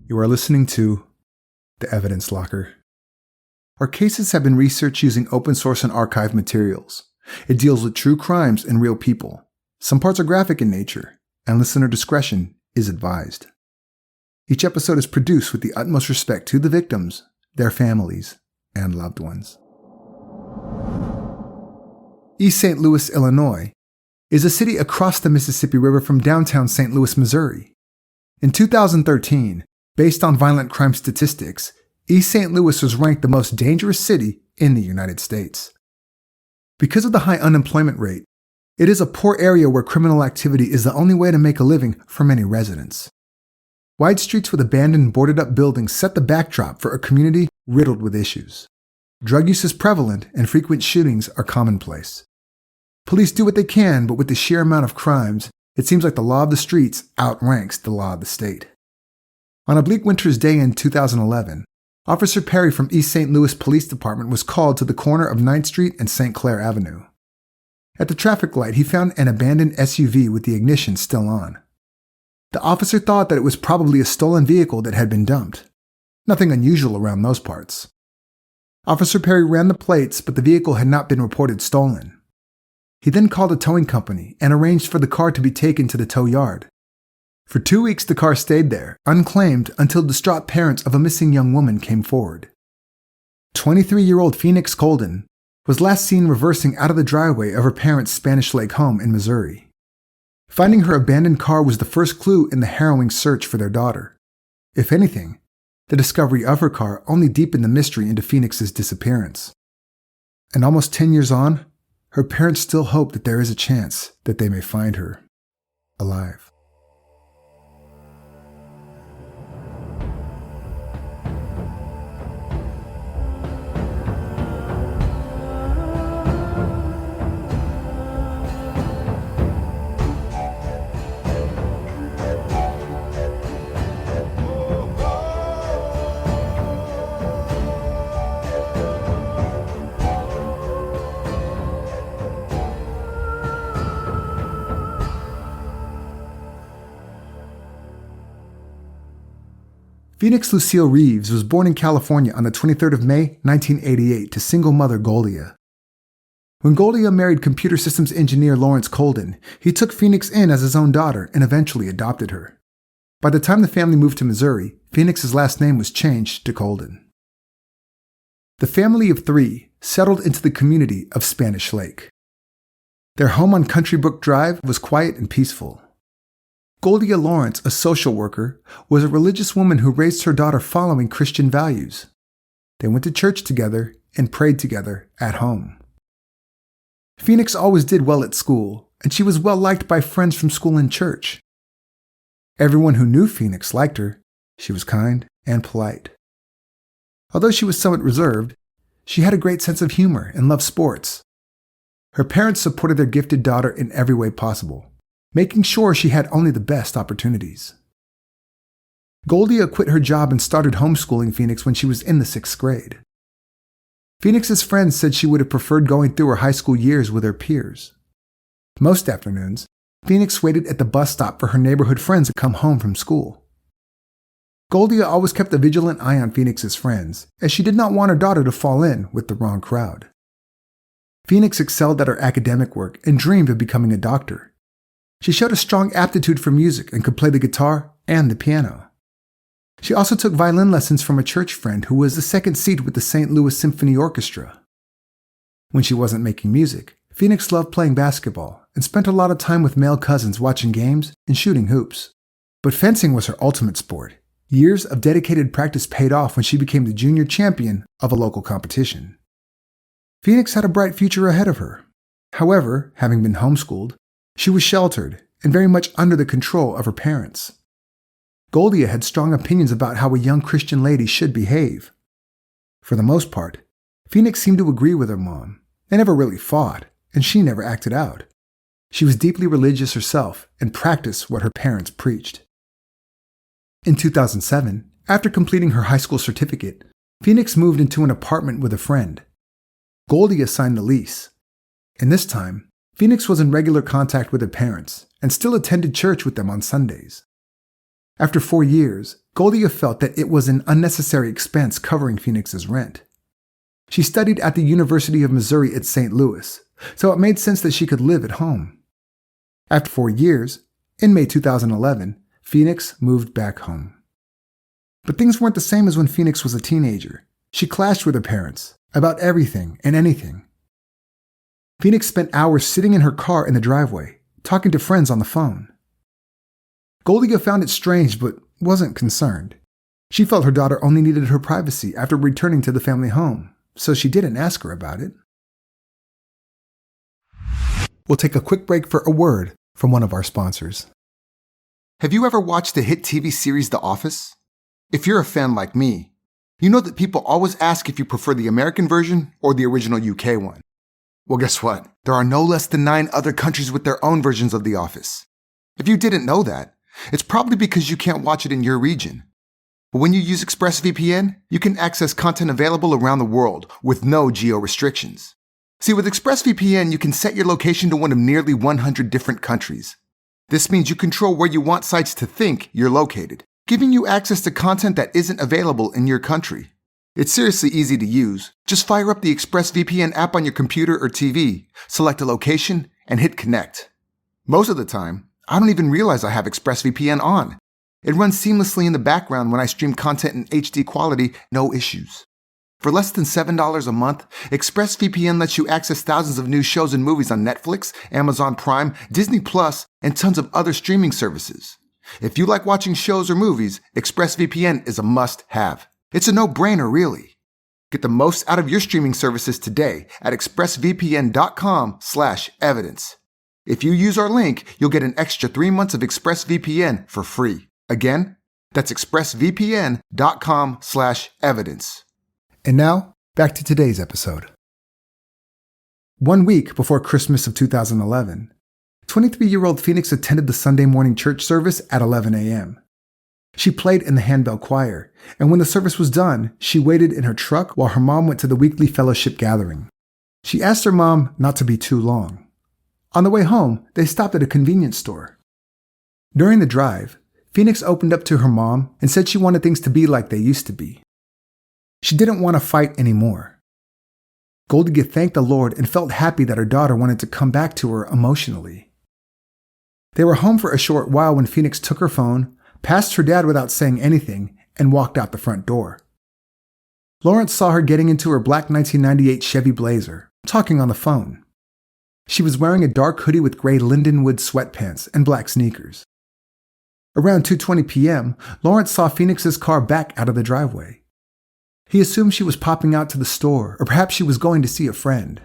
You are listening to The Evidence Locker. Our cases have been researched using open source and archive materials. It deals with true crimes and real people. Some parts are graphic in nature, and listener discretion is advised. Each episode is produced with the utmost respect to the victims, their families, and loved ones. East St. Louis, Illinois, is a city across the Mississippi River from downtown St. Louis, Missouri. In 2013, based on violent crime statistics, East St. Louis was ranked the most dangerous city in the United States. Because of the high unemployment rate, it is a poor area where criminal activity is the only way to make a living for many residents. Wide streets with abandoned, boarded-up buildings set the backdrop for a community riddled with issues. Drug use is prevalent, and frequent shootings are commonplace. Police do what they can, but with the sheer amount of crimes, it seems like the law of the streets outranks the law of the state. On a bleak winter's day in 2011, Officer Perry from East St. Louis Police Department was called to the corner of 9th Street and St. Clair Avenue. At the traffic light, he found an abandoned SUV with the ignition still on. The officer thought that it was probably a stolen vehicle that had been dumped. Nothing unusual around those parts. Officer Perry ran the plates, but the vehicle had not been reported stolen. He then called a towing company and arranged for the car to be taken to the tow yard. For 2 weeks, the car stayed there, unclaimed, until distraught parents of a missing young woman came forward. 23-year-old Phoenix Coldon was last seen reversing out of the driveway of her parents' Spanish Lake home in Missouri. Finding her abandoned car was the first clue in the harrowing search for their daughter. If anything, the discovery of her car only deepened the mystery into Phoenix's disappearance. And almost 10 years on, her parents still hope that there is a chance that they may find her alive. Phoenix Lucille Reeves was born in California on the 23rd of May, 1988 to single mother Goldia. When Goldia married computer systems engineer Lawrence Coldon, he took Phoenix in as his own daughter and eventually adopted her. By the time the family moved to Missouri, Phoenix's last name was changed to Coldon. The family of three settled into the community of Spanish Lake. Their home on Country Brook Drive was quiet and peaceful. Goldia Lawrence, a social worker, was a religious woman who raised her daughter following Christian values. They went to church together and prayed together at home. Phoenix always did well at school, and she was well liked by friends from school and church. Everyone who knew Phoenix liked her. She was kind and polite. Although she was somewhat reserved, she had a great sense of humor and loved sports. Her parents supported their gifted daughter in every way possible, making sure she had only the best opportunities. Goldia quit her job and started homeschooling Phoenix when she was in the 6th grade. Phoenix's friends said she would have preferred going through her high school years with her peers. Most afternoons, Phoenix waited at the bus stop for her neighborhood friends to come home from school. Goldia always kept a vigilant eye on Phoenix's friends, as she did not want her daughter to fall in with the wrong crowd. Phoenix excelled at her academic work and dreamed of becoming a doctor. She showed a strong aptitude for music and could play the guitar and the piano. She also took violin lessons from a church friend who was the second seat with the St. Louis Symphony Orchestra. When she wasn't making music, Phoenix loved playing basketball and spent a lot of time with male cousins watching games and shooting hoops. But fencing was her ultimate sport. Years of dedicated practice paid off when she became the junior champion of a local competition. Phoenix had a bright future ahead of her. However, having been homeschooled, she was sheltered and very much under the control of her parents. Goldia had strong opinions about how a young Christian lady should behave. For the most part, Phoenix seemed to agree with her mom. They never really fought, and she never acted out. She was deeply religious herself and practiced what her parents preached. In 2007, after completing her high school certificate, Phoenix moved into an apartment with a friend. Goldia signed the lease, and this time, Phoenix was in regular contact with her parents and still attended church with them on Sundays. After 4 years, Goldia felt that it was an unnecessary expense covering Phoenix's rent. She studied at the University of Missouri at St. Louis, so it made sense that she could live at home. After 4 years, in May 2011, Phoenix moved back home. But things weren't the same as when Phoenix was a teenager. She clashed with her parents about everything and anything. Phoenix spent hours sitting in her car in the driveway, talking to friends on the phone. Goldia found it strange but wasn't concerned. She felt her daughter only needed her privacy after returning to the family home, so she didn't ask her about it. We'll take a quick break for a word from one of our sponsors. Have you ever watched the hit TV series The Office? If you're a fan like me, you know that people always ask if you prefer the American version or the original UK one. Well, guess what? There are no less than 9 other countries with their own versions of The Office. If you didn't know that, it's probably because you can't watch it in your region. But when you use ExpressVPN, you can access content available around the world with no geo-restrictions. See, with ExpressVPN, you can set your location to one of nearly 100 different countries. This means you control where you want sites to think you're located, giving you access to content that isn't available in your country. It's seriously easy to use. Just fire up the ExpressVPN app on your computer or TV, select a location, and hit connect. Most of the time, I don't even realize I have ExpressVPN on. It runs seamlessly in the background when I stream content in HD quality, no issues. For less than $7 a month, ExpressVPN lets you access thousands of new shows and movies on Netflix, Amazon Prime, Disney Plus, and tons of other streaming services. If you like watching shows or movies, ExpressVPN is a must-have. It's a no-brainer, really. Get the most out of your streaming services today at expressvpn.com/evidence. If you use our link, you'll get an extra 3 months of ExpressVPN for free. Again, that's expressvpn.com/evidence. And now, back to today's episode. 1 week before Christmas of 2011, 23-year-old Phoenix attended the Sunday morning church service at 11 a.m. She played in the handbell choir, and when the service was done, she waited in her truck while her mom went to the weekly fellowship gathering. She asked her mom not to be too long. On the way home, they stopped at a convenience store. During the drive, Phoenix opened up to her mom and said she wanted things to be like they used to be. She didn't want to fight anymore. Goldia thanked the Lord and felt happy that her daughter wanted to come back to her emotionally. They were home for a short while when Phoenix took her phone, passed her dad without saying anything, and walked out the front door. Lawrence saw her getting into her black 1998 Chevy Blazer, talking on the phone. She was wearing a dark hoodie with gray lindenwood sweatpants and black sneakers. Around 2:20 p.m., Lawrence saw Phoenix's car back out of the driveway. He assumed she was popping out to the store, or perhaps she was going to see a friend.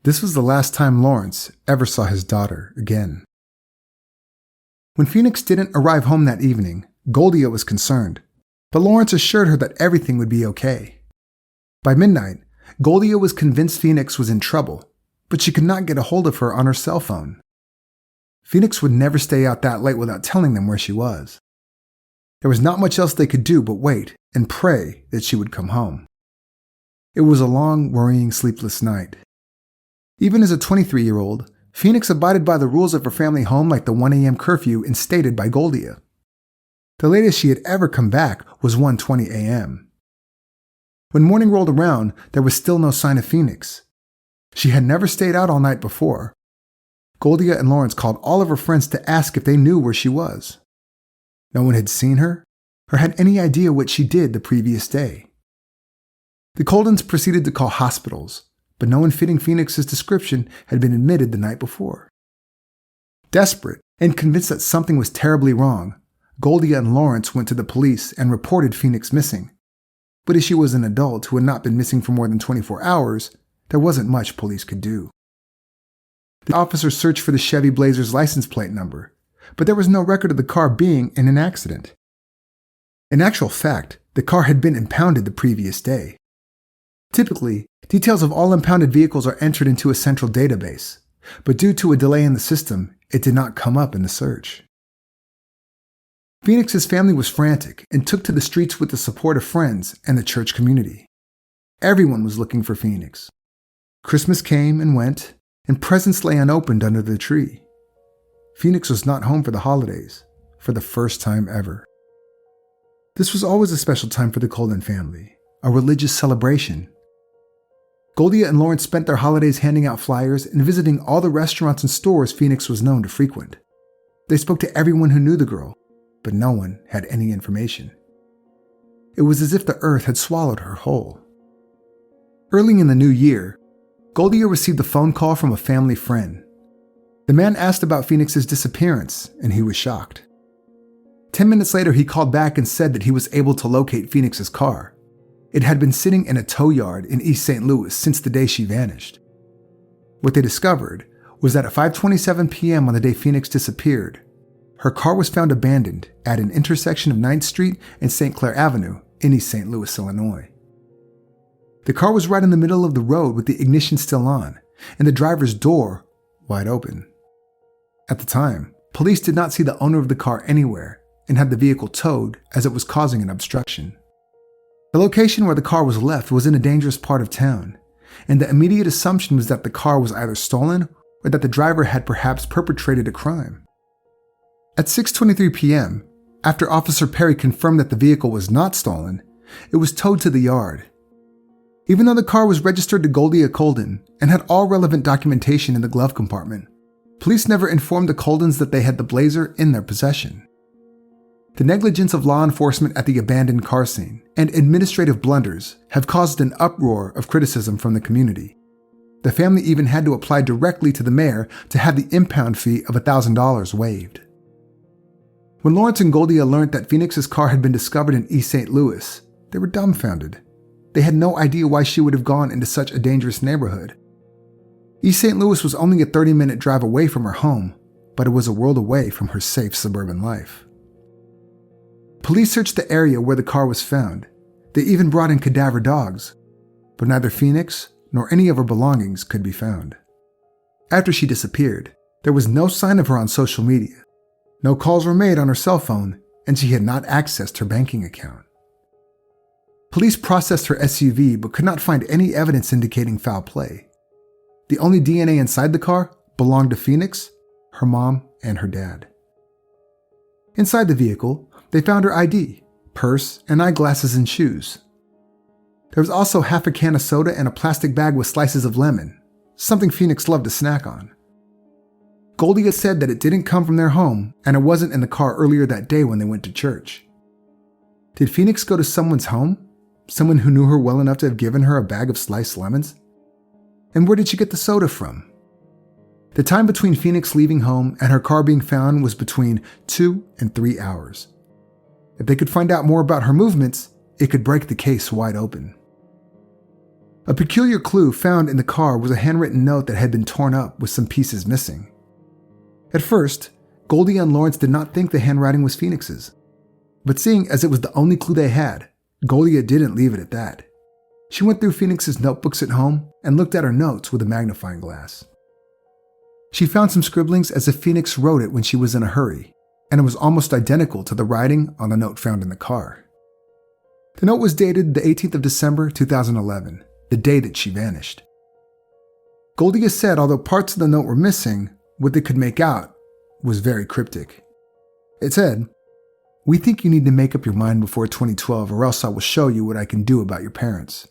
This was the last time Lawrence ever saw his daughter again. When Phoenix didn't arrive home that evening, Goldia was concerned, but Lawrence assured her that everything would be okay. By midnight, Goldia was convinced Phoenix was in trouble, but she could not get a hold of her on her cell phone. Phoenix would never stay out that late without telling them where she was. There was not much else they could do but wait and pray that she would come home. It was a long, worrying, sleepless night. Even as a 23-year-old, Phoenix abided by the rules of her family home like the 1 a.m. curfew instated by Goldia. The latest she had ever come back was 1:20 a.m. When morning rolled around, there was still no sign of Phoenix. She had never stayed out all night before. Goldia and Lawrence called all of her friends to ask if they knew where she was. No one had seen her or had any idea what she did the previous day. The Coldons proceeded to call hospitals, but no one fitting Phoenix's description had been admitted the night before. Desperate and convinced that something was terribly wrong, Goldia and Lawrence went to the police and reported Phoenix missing. But as she was an adult who had not been missing for more than 24 hours, there wasn't much police could do. The officers searched for the Chevy Blazer's license plate number, but there was no record of the car being in an accident. In actual fact, the car had been impounded the previous day. Typically, details of all impounded vehicles are entered into a central database, but due to a delay in the system, it did not come up in the search. Phoenix's family was frantic and took to the streets with the support of friends and the church community. Everyone was looking for Phoenix. Christmas came and went, and presents lay unopened under the tree. Phoenix was not home for the holidays. for the first time ever. This was always a special time for the Coldon family, a religious celebration. Goldia and Lawrence spent their holidays handing out flyers and visiting all the restaurants and stores Phoenix was known to frequent. They spoke to everyone who knew the girl, but no one had any information. It was as if the earth had swallowed her whole. Early in the new year, Goldia received a phone call from a family friend. The man asked about Phoenix's disappearance, and he was shocked. 10 minutes later, he called back and said that he was able to locate Phoenix's car. It had been sitting in a tow yard in East St. Louis since the day she vanished. What they discovered was that at 5:27 p.m. on the day Phoenix disappeared, her car was found abandoned at an intersection of 9th Street and St. Clair Avenue in East St. Louis, Illinois. The car was right in the middle of the road with the ignition still on and the driver's door wide open. At the time, police did not see the owner of the car anywhere and had the vehicle towed as it was causing an obstruction. The location where the car was left was in a dangerous part of town, and the immediate assumption was that the car was either stolen or that the driver had perhaps perpetrated a crime. At 6:23 p.m., after Officer Perry confirmed that the vehicle was not stolen, it was towed to the yard. Even though the car was registered to Goldia Coldon and had all relevant documentation in the glove compartment, police never informed the Coldons that they had the Blazer in their possession. The negligence of law enforcement at the abandoned car scene and administrative blunders have caused an uproar of criticism from the community. The family even had to apply directly to the mayor to have the impound fee of $1,000 waived. When Lawrence and Goldia learned that Phoenix's car had been discovered in East St. Louis, they were dumbfounded. They had no idea why she would have gone into such a dangerous neighborhood. East St. Louis was only a 30-minute drive away from her home, but it was a world away from her safe suburban life. Police searched the area where the car was found. They even brought in cadaver dogs, but neither Phoenix nor any of her belongings could be found. After she disappeared, there was no sign of her on social media. No calls were made on her cell phone, and she had not accessed her banking account. Police processed her SUV but could not find any evidence indicating foul play. The only DNA inside the car belonged to Phoenix, her mom, and her dad. Inside the vehicle, they found her ID, purse, and eyeglasses and shoes. There was also half a can of soda and a plastic bag with slices of lemon, something Phoenix loved to snack on. Goldia said that it didn't come from their home and it wasn't in the car earlier that day when they went to church. Did Phoenix go to someone's home? Someone who knew her well enough to have given her a bag of sliced lemons? And where did she get the soda from? The time between Phoenix leaving home and her car being found was between 2 and 3 hours. If they could find out more about her movements, it could break the case wide open. A peculiar clue found in the car was a handwritten note that had been torn up with some pieces missing. At first, Goldia and Lawrence did not think the handwriting was Phoenix's. But seeing as it was the only clue they had, Goldia didn't leave it at that. She went through Phoenix's notebooks at home and looked at her notes with a magnifying glass. She found some scribblings as if Phoenix wrote it when she was in a hurry, and it was almost identical to the writing on the note found in the car. The note was dated the 18th of December 2011, the day that she vanished. Goldia said although parts of the note were missing, what they could make out was very cryptic. It said, "We think you need to make up your mind before 2012 or else I will show you what I can do about your parents."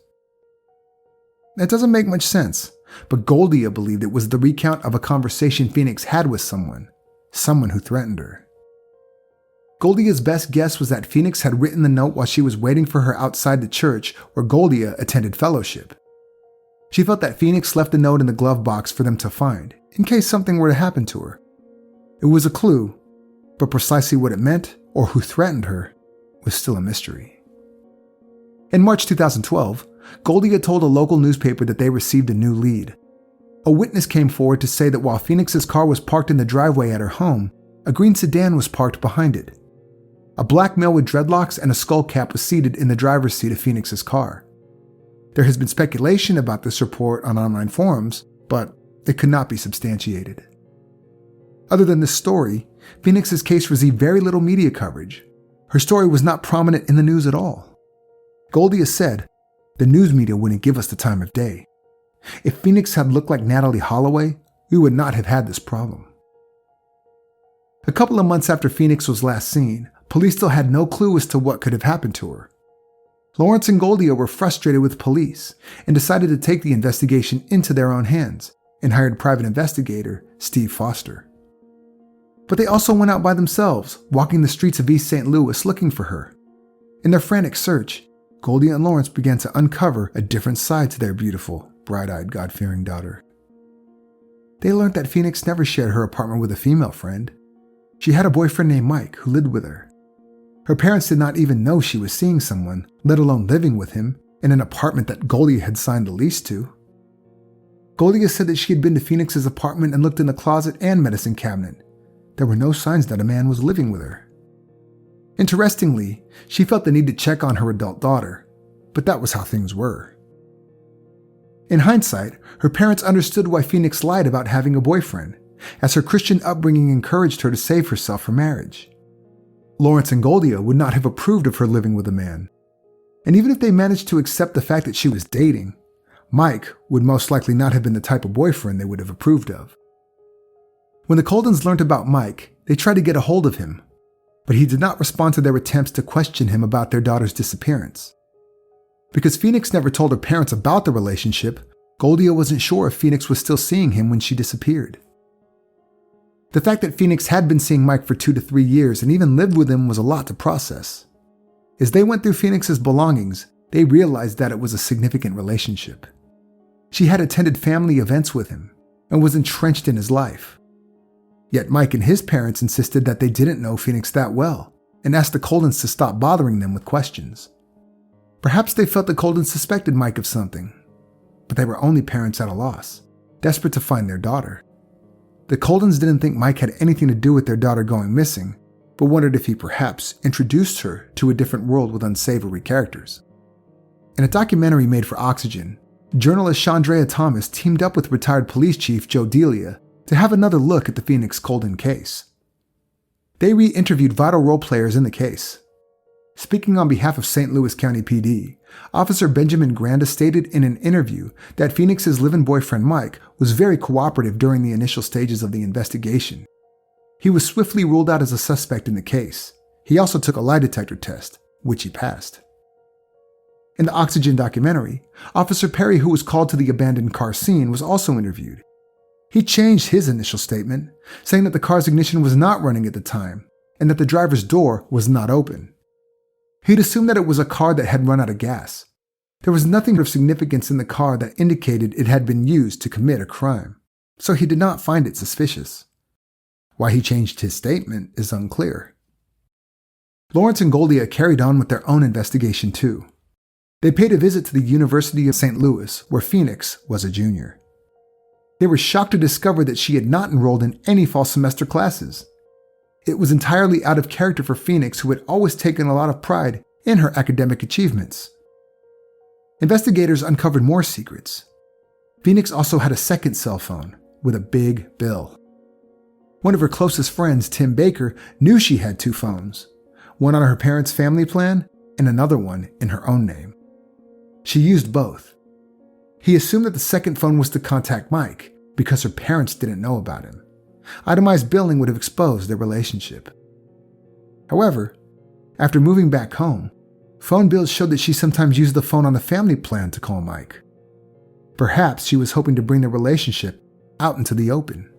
That doesn't make much sense, but Goldia believed it was the recount of a conversation Phoenix had with someone who threatened her. Goldia's best guess was that Phoenix had written the note while she was waiting for her outside the church where Goldia attended fellowship. She felt that Phoenix left the note in the glove box for them to find, in case something were to happen to her. It was a clue, but precisely what it meant or who threatened her was still a mystery. In March 2012, Goldia told a local newspaper that they received a new lead. A witness came forward to say that while Phoenix's car was parked in the driveway at her home, a green sedan was parked behind it. A black male with dreadlocks and a skull cap was seated in the driver's seat of Phoenix's car. There has been speculation about this report on online forums, but it could not be substantiated. Other than this story, Phoenix's case received very little media coverage. Her story was not prominent in the news at all. Goldia said, "The news media wouldn't give us the time of day. If Phoenix had looked like Natalie Holloway, we would not have had this problem." A couple of months after Phoenix was last seen, police still had no clue as to what could have happened to her. Lawrence and Goldia were frustrated with police and decided to take the investigation into their own hands and hired private investigator Steve Foster. But they also went out by themselves, walking the streets of East St. Louis looking for her. In their frantic search, Goldia and Lawrence began to uncover a different side to their beautiful, bright-eyed, God-fearing daughter. They learned that Phoenix never shared her apartment with a female friend. She had a boyfriend named Mike who lived with her. Her parents did not even know she was seeing someone, let alone living with him, in an apartment that Goldia had signed a lease to. Goldia said that she had been to Phoenix's apartment and looked in the closet and medicine cabinet. There were no signs that a man was living with her. Interestingly, she felt the need to check on her adult daughter, but that was how things were. In hindsight, her parents understood why Phoenix lied about having a boyfriend, as her Christian upbringing encouraged her to save herself for marriage. Lawrence and Goldia would not have approved of her living with a man. And even if they managed to accept the fact that she was dating, Mike would most likely not have been the type of boyfriend they would have approved of. When the Coldons learned about Mike, they tried to get a hold of him, but he did not respond to their attempts to question him about their daughter's disappearance. Because Phoenix never told her parents about the relationship, Goldia wasn't sure if Phoenix was still seeing him when she disappeared. The fact that Phoenix had been seeing Mike for 2 to 3 years and even lived with him was a lot to process. As they went through Phoenix's belongings, they realized that it was a significant relationship. She had attended family events with him and was entrenched in his life. Yet Mike and his parents insisted that they didn't know Phoenix that well and asked the Coldons to stop bothering them with questions. Perhaps they felt the Coldons suspected Mike of something, but they were only parents at a loss, desperate to find their daughter. The Coldons didn't think Mike had anything to do with their daughter going missing, but wondered if he perhaps introduced her to a different world with unsavory characters. In a documentary made for Oxygen, journalist Chandrea Thomas teamed up with retired police chief Joe Delia to have another look at the Phoenix Coldon case. They re-interviewed vital role players in the case. Speaking on behalf of St. Louis County PD, Officer Benjamin Granda stated in an interview that Phoenix's live-in boyfriend Mike was very cooperative during the initial stages of the investigation. He was swiftly ruled out as a suspect in the case. He also took a lie detector test, which he passed. In the Oxygen documentary, Officer Perry, who was called to the abandoned car scene, was also interviewed. He changed his initial statement, saying that the car's ignition was not running at the time and that the driver's door was not open. He'd assumed that it was a car that had run out of gas. There was nothing of significance in the car that indicated it had been used to commit a crime, so he did not find it suspicious. Why he changed his statement is unclear. Lawrence and Goldia carried on with their own investigation too. They paid a visit to the University of St. Louis, where Phoenix was a junior. They were shocked to discover that she had not enrolled in any fall semester classes. It was entirely out of character for Phoenix, who had always taken a lot of pride in her academic achievements. Investigators uncovered more secrets. Phoenix also had a second cell phone with a big bill. One of her closest friends, Tim Baker, knew she had 2 phones, one on her parents' family plan and another one in her own name. She used both. He assumed that the second phone was to contact Mike because her parents didn't know about him. Itemized billing would have exposed their relationship. However, after moving back home, phone bills showed that she sometimes used the phone on the family plan to call Mike. Perhaps she was hoping to bring their relationship out into the open.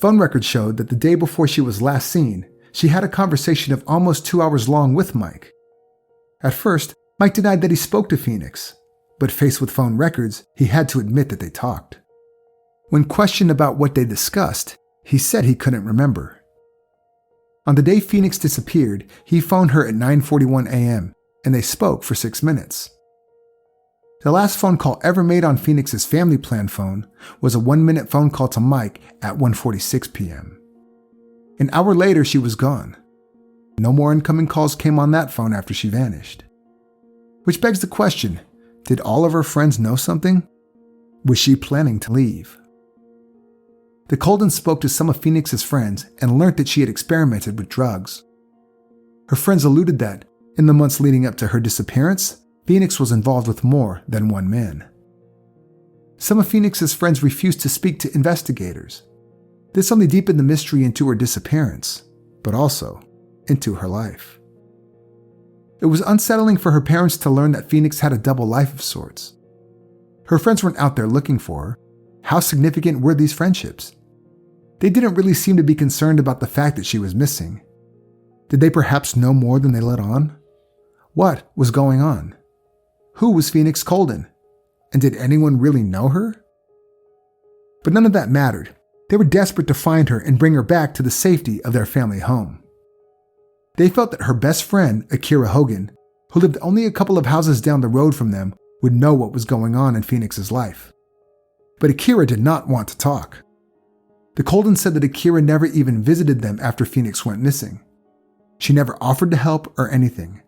Phone records showed that the day before she was last seen, she had a conversation of almost 2 hours long with Mike. At first, Mike denied that he spoke to Phoenix, but faced with phone records, he had to admit that they talked. When questioned about what they discussed, he said he couldn't remember. On the day Phoenix disappeared, he phoned her at 9:41 a.m., and they spoke for 6 minutes. The last phone call ever made on Phoenix's family plan phone was a 1-minute phone call to Mike at 1:46 p.m. An hour later, she was gone. No more incoming calls came on that phone after she vanished. Which begs the question, did all of her friends know something? Was she planning to leave? The Coldons spoke to some of Phoenix's friends and learned that she had experimented with drugs. Her friends alluded that, in the months leading up to her disappearance, Phoenix was involved with more than one man. Some of Phoenix's friends refused to speak to investigators. This only deepened the mystery into her disappearance, but also into her life. It was unsettling for her parents to learn that Phoenix had a double life of sorts. Her friends weren't out there looking for her. How significant were these friendships? They didn't really seem to be concerned about the fact that she was missing. Did they perhaps know more than they let on? What was going on? Who was Phoenix Coldon? And did anyone really know her? But none of that mattered. They were desperate to find her and bring her back to the safety of their family home. They felt that her best friend, Akira Hogan, who lived only a couple of houses down the road from them, would know what was going on in Phoenix's life. But Akira did not want to talk. The Coldons said that Akira never even visited them after Phoenix went missing. She never offered to help or anything.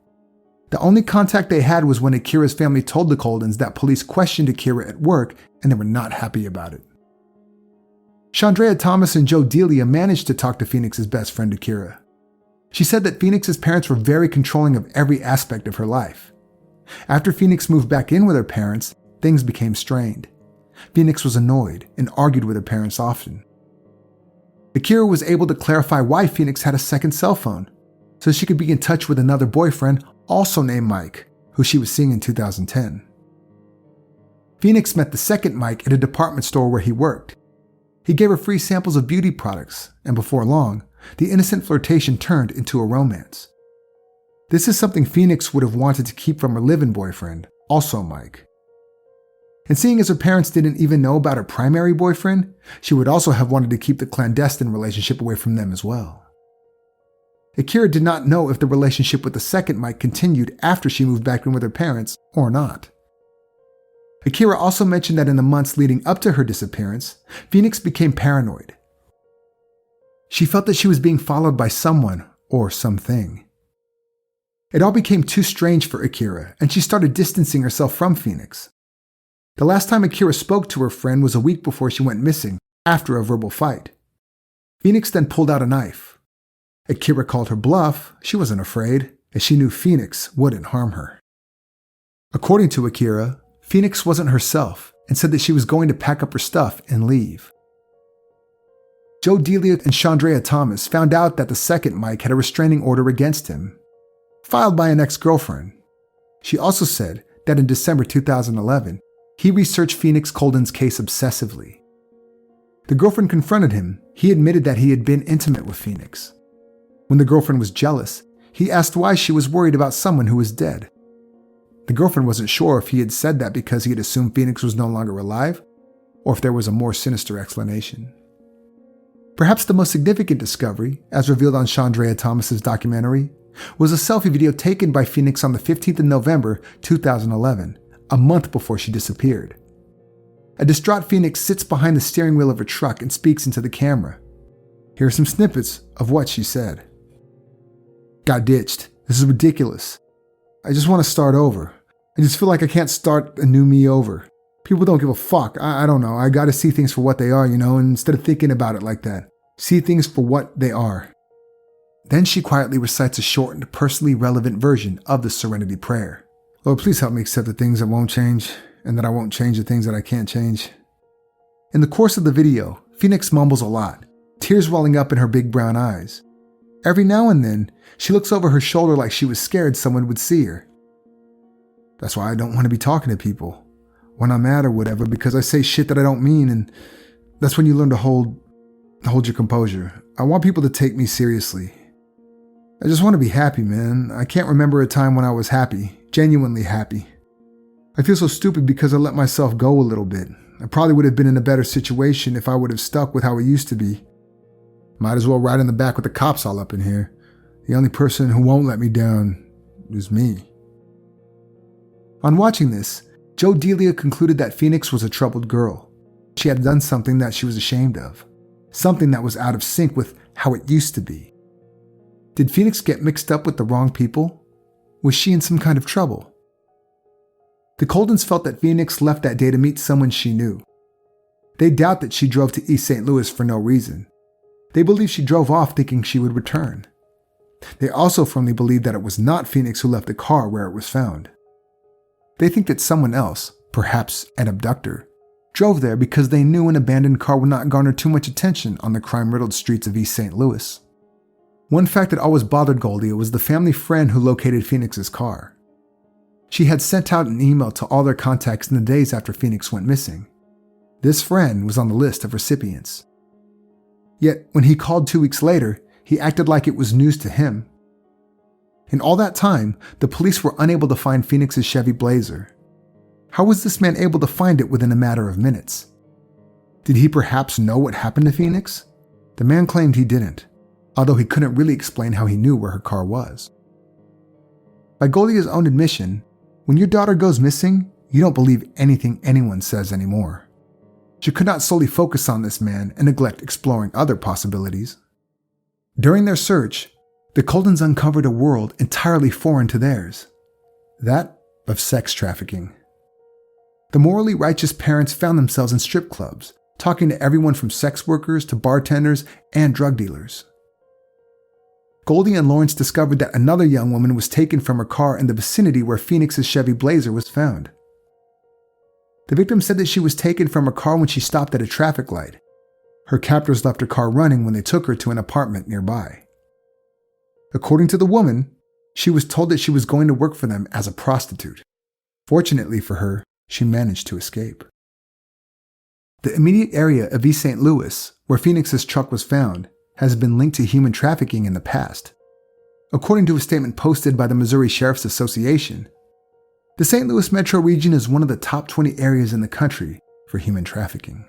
The only contact they had was when Akira's family told the Coldons that police questioned Akira at work and they were not happy about it. Chandrea Thomas and Joe Delia managed to talk to Phoenix's best friend Akira. She said that Phoenix's parents were very controlling of every aspect of her life. After Phoenix moved back in with her parents, things became strained. Phoenix was annoyed and argued with her parents often. Akira was able to clarify why Phoenix had a second cell phone, so she could be in touch with another boyfriend, also named Mike, who she was seeing in 2010. Phoenix met the second Mike at a department store where he worked. He gave her free samples of beauty products, and before long, the innocent flirtation turned into a romance. This is something Phoenix would have wanted to keep from her live-in boyfriend, also Mike. And seeing as her parents didn't even know about her primary boyfriend, she would also have wanted to keep the clandestine relationship away from them as well. Akira did not know if the relationship with the second Mike continued after she moved back in with her parents or not. Akira also mentioned that in the months leading up to her disappearance, Phoenix became paranoid. She felt that she was being followed by someone or something. It all became too strange for Akira, and she started distancing herself from Phoenix. The last time Akira spoke to her friend was a week before she went missing, after a verbal fight. Phoenix then pulled out a knife. Akira called her bluff. She wasn't afraid, as she knew Phoenix wouldn't harm her. According to Akira, Phoenix wasn't herself and said that she was going to pack up her stuff and leave. Joe Delia and Chandrea Thomas found out that the second Mike had a restraining order against him, filed by an ex-girlfriend. She also said that in December 2011, he researched Phoenix Coldon's case obsessively. The girlfriend confronted him. He admitted that he had been intimate with Phoenix. When the girlfriend was jealous, he asked why she was worried about someone who was dead. The girlfriend wasn't sure if he had said that because he had assumed Phoenix was no longer alive, or if there was a more sinister explanation. Perhaps the most significant discovery, as revealed on Chandrea Thomas's documentary, was a selfie video taken by Phoenix on the 15th of November 2011, a month before she disappeared. A distraught Phoenix sits behind the steering wheel of her truck and speaks into the camera. Here are some snippets of what she said. "Got ditched. This is ridiculous. I just want to start over. I just feel like I can't start a new me over. People don't give a fuck. I don't know. I gotta see things for what they are, and instead of thinking about it like that. See things for what they are." Then she quietly recites a shortened, personally relevant version of the Serenity Prayer. "Lord, please help me accept the things that won't change, and that I won't change the things that I can't change." In the course of the video, Phoenix mumbles a lot, tears welling up in her big brown eyes. Every now and then, she looks over her shoulder like she was scared someone would see her. "That's why I don't want to be talking to people when I'm mad or whatever, because I say shit that I don't mean, and that's when you learn to hold your composure. I want people to take me seriously. I just want to be happy, man. I can't remember a time when I was happy, genuinely happy. I feel so stupid because I let myself go a little bit. I probably would have been in a better situation if I would have stuck with how it used to be. Might as well ride in the back with the cops all up in here. The only person who won't let me down is me." On watching this, Joe Delia concluded that Phoenix was a troubled girl. She had done something that she was ashamed of. Something that was out of sync with how it used to be. Did Phoenix get mixed up with the wrong people? Was she in some kind of trouble? The Coldons felt that Phoenix left that day to meet someone she knew. They doubt that she drove to East St. Louis for no reason. They believe she drove off thinking she would return. They also firmly believe that it was not Phoenix who left the car where it was found. They think that someone else, perhaps an abductor, drove there because they knew an abandoned car would not garner too much attention on the crime-riddled streets of East St. Louis. One fact that always bothered Goldia was the family friend who located Phoenix's car. She had sent out an email to all their contacts in the days after Phoenix went missing. This friend was on the list of recipients. Yet, when he called 2 weeks later, he acted like it was news to him. In all that time, the police were unable to find Phoenix's Chevy Blazer. How was this man able to find it within a matter of minutes? Did he perhaps know what happened to Phoenix? The man claimed he didn't, although he couldn't really explain how he knew where her car was. By Goldia's own admission, when your daughter goes missing, you don't believe anything anyone says anymore. She could not solely focus on this man and neglect exploring other possibilities. During their search, the Coldons uncovered a world entirely foreign to theirs, that of sex trafficking. The morally righteous parents found themselves in strip clubs, talking to everyone from sex workers to bartenders and drug dealers. Goldie and Lawrence discovered that another young woman was taken from her car in the vicinity where Phoenix's Chevy Blazer was found. The victim said that she was taken from her car when she stopped at a traffic light. Her captors left her car running when they took her to an apartment nearby. According to the woman, she was told that she was going to work for them as a prostitute. Fortunately for her, she managed to escape. The immediate area of East St. Louis, where Phoenix's truck was found, has been linked to human trafficking in the past. According to a statement posted by the Missouri Sheriff's Association, the St. Louis metro region is one of the top 20 areas in the country for human trafficking.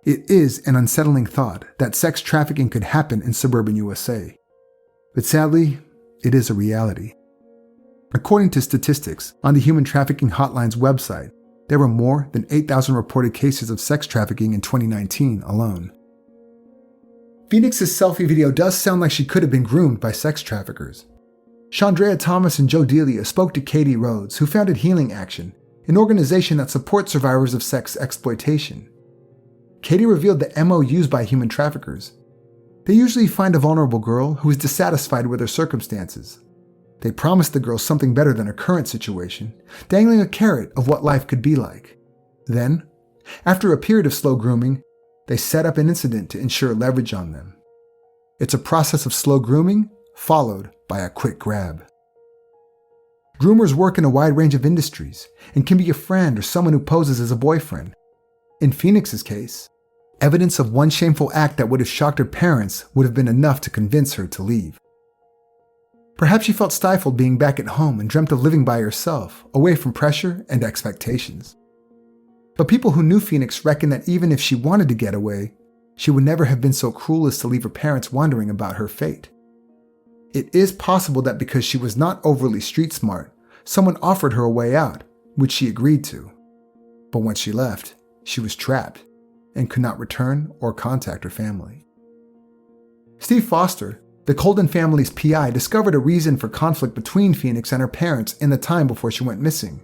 It is an unsettling thought that sex trafficking could happen in suburban USA. But sadly, it is a reality. According to statistics on the Human Trafficking Hotline's website, there were more than 8,000 reported cases of sex trafficking in 2019 alone. Phoenix's selfie video does sound like she could have been groomed by sex traffickers. Chandrea Thomas and Joe Delia spoke to Katie Rhodes, who founded Healing Action, an organization that supports survivors of sex exploitation. Katie revealed the MO used by human traffickers. They usually find a vulnerable girl who is dissatisfied with her circumstances. They promise the girl something better than her current situation, dangling a carrot of what life could be like. Then, after a period of slow grooming, they set up an incident to ensure leverage on them. It's a process of slow grooming, followed by a quick grab. Groomers work in a wide range of industries and can be a friend or someone who poses as a boyfriend. In Phoenix's case, evidence of one shameful act that would have shocked her parents would have been enough to convince her to leave. Perhaps she felt stifled being back at home and dreamt of living by herself, away from pressure and expectations. But people who knew Phoenix reckoned that even if she wanted to get away, she would never have been so cruel as to leave her parents wondering about her fate. It is possible that because she was not overly street smart, someone offered her a way out, which she agreed to. But once she left, she was trapped and could not return or contact her family. Steve Foster, the Coldon family's PI, discovered a reason for conflict between Phoenix and her parents in the time before she went missing.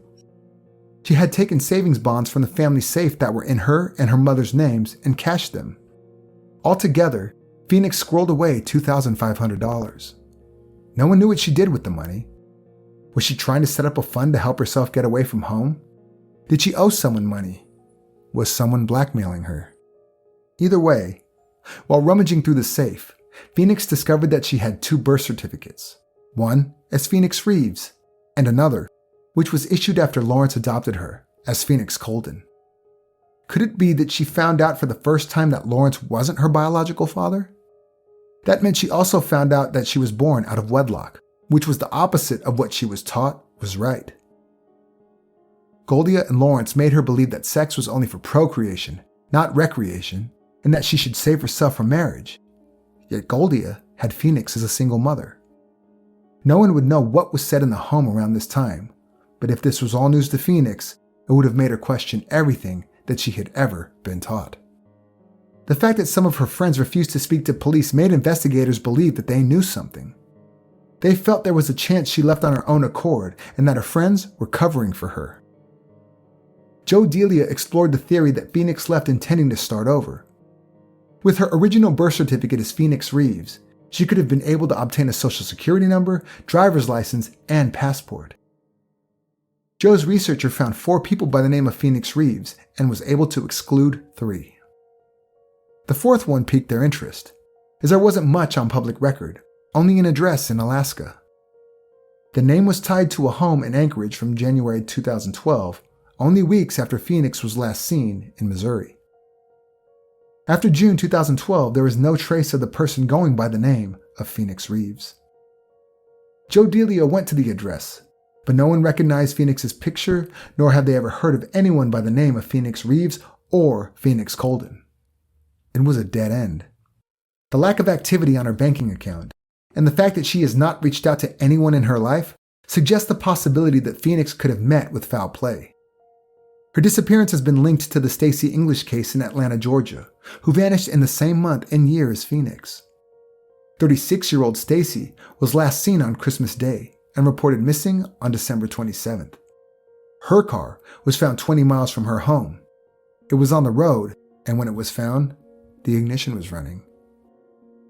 She had taken savings bonds from the family safe that were in her and her mother's names and cashed them. Altogether, Phoenix squirreled away $2,500. No one knew what she did with the money. Was she trying to set up a fund to help herself get away from home? Did she owe someone money? Was someone blackmailing her? Either way, while rummaging through the safe, Phoenix discovered that she had 2 birth certificates, one as Phoenix Reeves, and another, which was issued after Lawrence adopted her, as Phoenix Coldon. Could it be that she found out for the first time that Lawrence wasn't her biological father? That meant she also found out that she was born out of wedlock, which was the opposite of what she was taught was right. Goldia and Lawrence made her believe that sex was only for procreation, not recreation, and that she should save herself from marriage. Yet Goldia had Phoenix as a single mother. No one would know what was said in the home around this time, but if this was all news to Phoenix, it would have made her question everything that she had ever been taught. The fact that some of her friends refused to speak to police made investigators believe that they knew something. They felt there was a chance she left on her own accord and that her friends were covering for her. Joe Delia explored the theory that Phoenix left intending to start over. With her original birth certificate as Phoenix Reeves, she could have been able to obtain a social security number, driver's license, and passport. Joe's researcher found 4 people by the name of Phoenix Reeves and was able to exclude 3. The 4th one piqued their interest, as there wasn't much on public record, only an address in Alaska. The name was tied to a home in Anchorage from January 2012, only weeks after Phoenix was last seen in Missouri. After June 2012, there was no trace of the person going by the name of Phoenix Reeves. Joe Delia went to the address, but no one recognized Phoenix's picture, nor had they ever heard of anyone by the name of Phoenix Reeves or Phoenix Coldon. It was a dead end. The lack of activity on her banking account, and the fact that she has not reached out to anyone in her life, suggests the possibility that Phoenix could have met with foul play. Her disappearance has been linked to the Stacey English case in Atlanta, Georgia, who vanished in the same month and year as Phoenix. 36-year-old Stacey was last seen on Christmas Day and reported missing on December 27th. Her car was found 20 miles from her home. It was on the road, and when it was found, the ignition was running.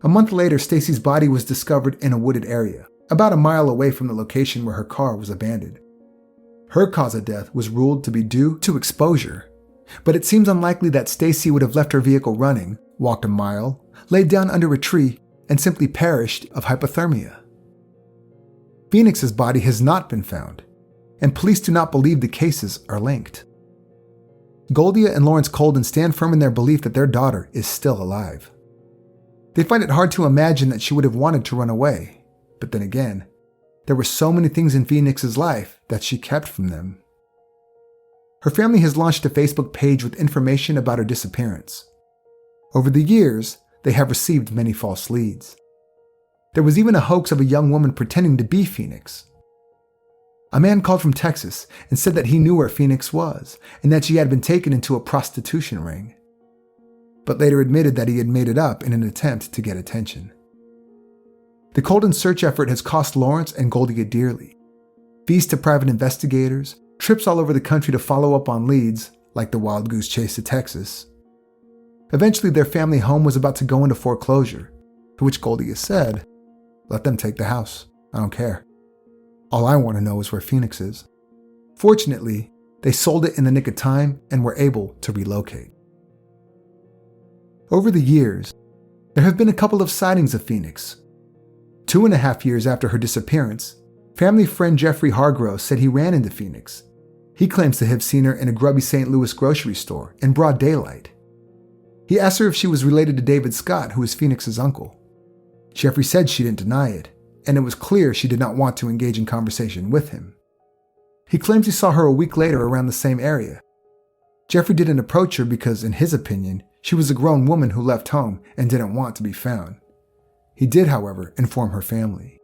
A month later, Stacey's body was discovered in a wooded area, about a mile away from the location where her car was abandoned. Her cause of death was ruled to be due to exposure, but it seems unlikely that Stacey would have left her vehicle running, walked a mile, laid down under a tree, and simply perished of hypothermia. Phoenix's body has not been found, and police do not believe the cases are linked. Goldia and Lawrence Coldon stand firm in their belief that their daughter is still alive. They find it hard to imagine that she would have wanted to run away, but then again, there were so many things in Phoenix's life that she kept from them. Her family has launched a Facebook page with information about her disappearance. Over the years, they have received many false leads. There was even a hoax of a young woman pretending to be Phoenix. A man called from Texas and said that he knew where Phoenix was and that she had been taken into a prostitution ring, but later admitted that he had made it up in an attempt to get attention. The Coldon search effort has cost Lawrence and Goldia dearly. Fees to private investigators, trips all over the country to follow up on leads, like the wild goose chase to Texas. Eventually, their family home was about to go into foreclosure, to which Goldia said, "Let them take the house. I don't care. All I want to know is where Phoenix is." Fortunately, they sold it in the nick of time and were able to relocate. Over the years, there have been a couple of sightings of Phoenix. 2.5 years after her disappearance, family friend Jeffrey Hargrove said he ran into Phoenix. He claims to have seen her in a grubby St. Louis grocery store in broad daylight. He asked her if she was related to David Scott, who is Phoenix's uncle. Jeffrey said she didn't deny it, and it was clear she did not want to engage in conversation with him. He claims he saw her a week later around the same area. Jeffrey didn't approach her because, in his opinion, she was a grown woman who left home and didn't want to be found. He did, however, inform her family.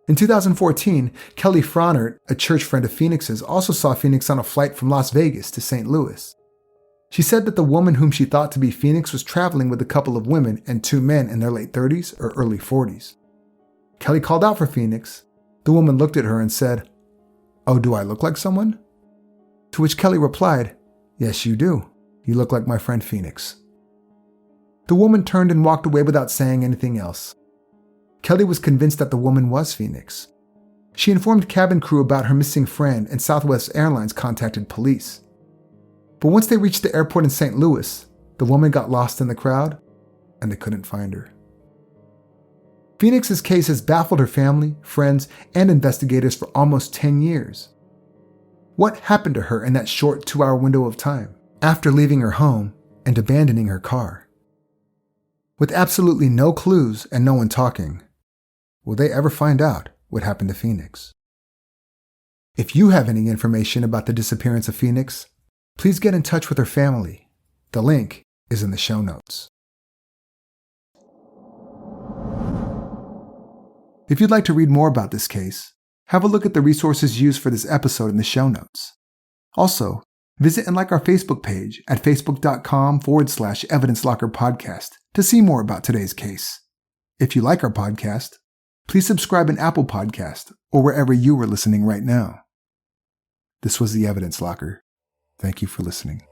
In 2014, Kelly Fraunert, a church friend of Phoenix's, also saw Phoenix on a flight from Las Vegas to St. Louis. She said that the woman whom she thought to be Phoenix was traveling with a couple of women and 2 men in their late 30s or early 40s. Kelly called out for Phoenix. The woman looked at her and said, "Oh, do I look like someone?" To which Kelly replied, "Yes, you do. You look like my friend Phoenix." The woman turned and walked away without saying anything else. Kelly was convinced that the woman was Phoenix. She informed cabin crew about her missing friend, and Southwest Airlines contacted police. But once they reached the airport in St. Louis, the woman got lost in the crowd, and they couldn't find her. Phoenix's case has baffled her family, friends, and investigators for almost 10 years. What happened to her in that short 2-hour window of time, after leaving her home and abandoning her car? With absolutely no clues and no one talking, will they ever find out what happened to Phoenix? If you have any information about the disappearance of Phoenix, please get in touch with her family. The link is in the show notes. If you'd like to read more about this case, have a look at the resources used for this episode in the show notes. Also, visit and like our Facebook page at facebook.com/Evidence Locker Podcast to see more about today's case. If you like our podcast, please subscribe in Apple Podcast or wherever you are listening right now. This was the Evidence Locker. Thank you for listening.